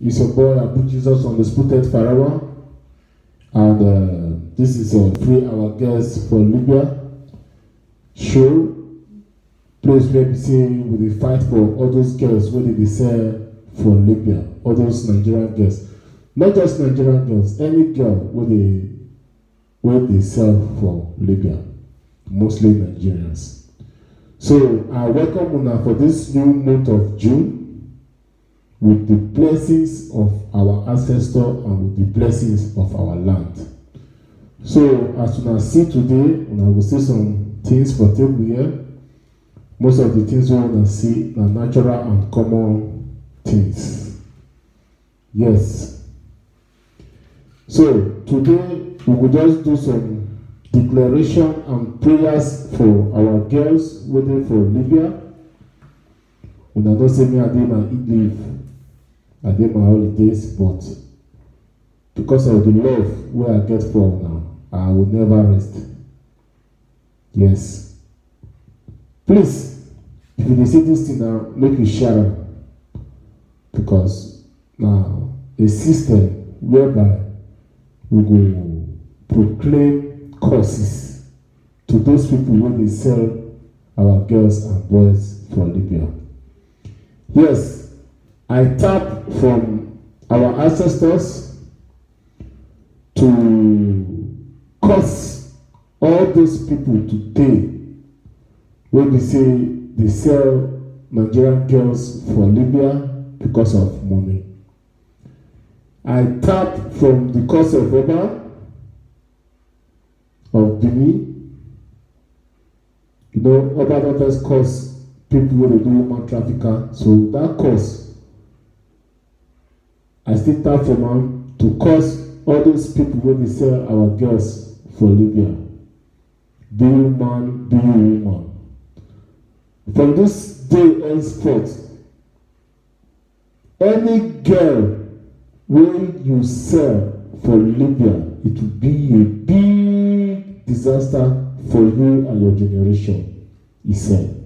It's your boy Abu Jesus Undisputed Forever, and this is a 3-hour guest for Libya show. Place where we say we dey fight for all those girls where they sell for Libya, all those Nigerian girls, not just Nigerian girls, any girl where they sell for Libya, mostly Nigerians. So I welcome Una for this new month of June with the blessings of our ancestors and with the blessings of our land. So as Una see today, Una will see some things for table here. Most of the things we want to see are natural and common things. Yes. So today we will just do some declaration and prayers for our girls waiting for Libya. When I don't say me I did my eat leave, I did my holidays, but because of the love where I get from now, I will never rest. Yes. Please, if you see this thing now, make you share it. Because now a system whereby we will proclaim curses to those people when they sell our girls and boys for Libya. Yes, I tap from our ancestors to curse all those people today when they say they sell Nigerian girls for Libya because of money. I tap from the curse of Oba of Benin. You know, Oba daughters curse people when they do human trafficker. So that curse, I still tap from them to curse all those people when they sell our girls for Libya. Be human, be woman. From this day henceforth, any girl when you sell for Libya, it will be a big disaster for you and your generation, he said.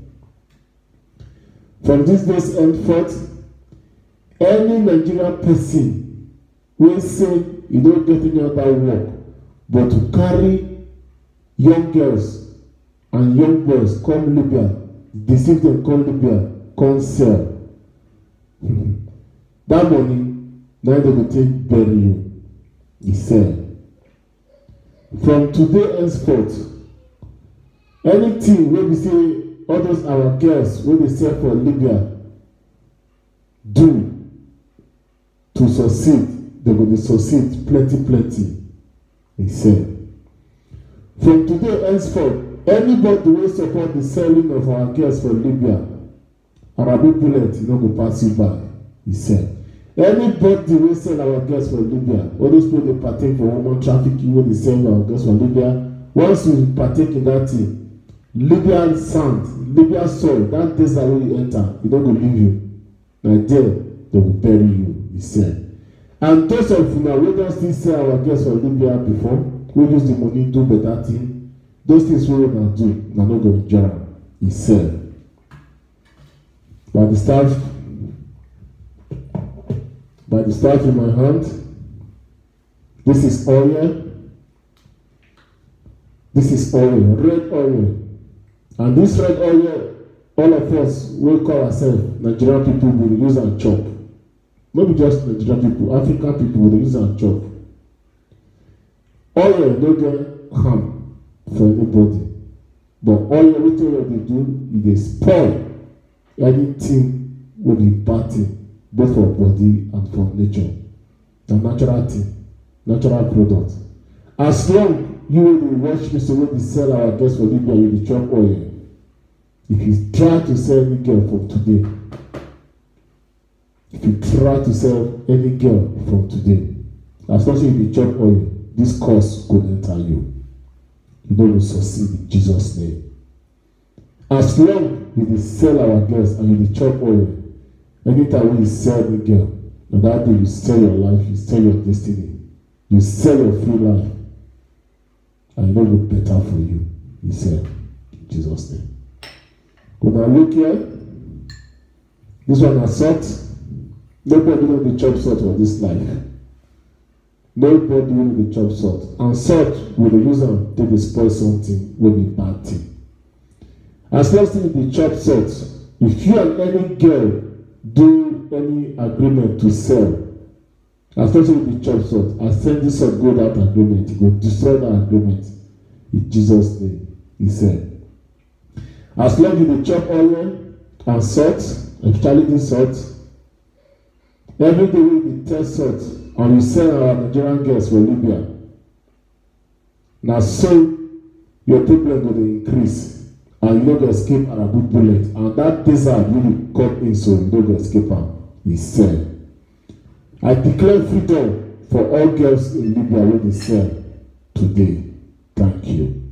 From this day henceforth, any Nigerian person will say you don't get any other work but to carry young girls and young boys come Libya, deceive them, come Libya, come sell. That money, now they will take bury you, he said. From today henceforth, anything when we say all those our girls when they sell for Libya do to succeed, they will succeed plenty, he said. From today henceforth, anybody will support the selling of our girls for Libya, Arabic bullet, you know, go pass you by, he said. Anybody will sell our girls for Libya, all those people they partake for human trafficking, when they sell our girls for Libya, once you partake in that thing, Libyan sand, Libyan soil, that desert where you enter, it don't go leave you. Now there, they will bury you, he said. And those of you now, we don't still sell our girls for Libya before, we use the money do better thing. Those things we will do, now not going to join, he said. By the staff in my hand, this is oil. This is oil, red oil. And this red oil, all of us will call ourselves Nigerian people will use and chop. Not just Nigerian people, African people will use and chop. Oil no get harm for anybody. But oil, everything what they do, it is spoil anything will be bad thing, both for body and for nature. The natural thing, natural product. As long you will watch me so when we sell our girls for Libya, you will chop oil. If you try to sell any girl from today, as long as you will chop oil, this curse could enter you. You know will succeed in Jesus' name. As long you will sell our girls and you will chop oil, anytime when you sell the girl, on that day you sell your life, you sell your destiny, you sell your free life, and it will be better for you, he said, in Jesus' name. When I look here, this one is salt, Nobody will be chop salt for this life. Nobody will be chop salt. And salt will use them to destroy something will be bad thing. As long as you be chop salt, if you and any girl do any agreement to sell, as long as you be chop salt, as send this salt go that agreement, you will destroy that agreement. In Jesus' name, he said. As long as you be chop oil and salt, especially this salt, every day we test salt and we sell our Nigerian girls for Libya. Now so your problem will increase and you don't escape Arabic bullet. And that desert will come in so you don't escape am. He said. I declare freedom for all girls in Libya where they sell today. Thank you.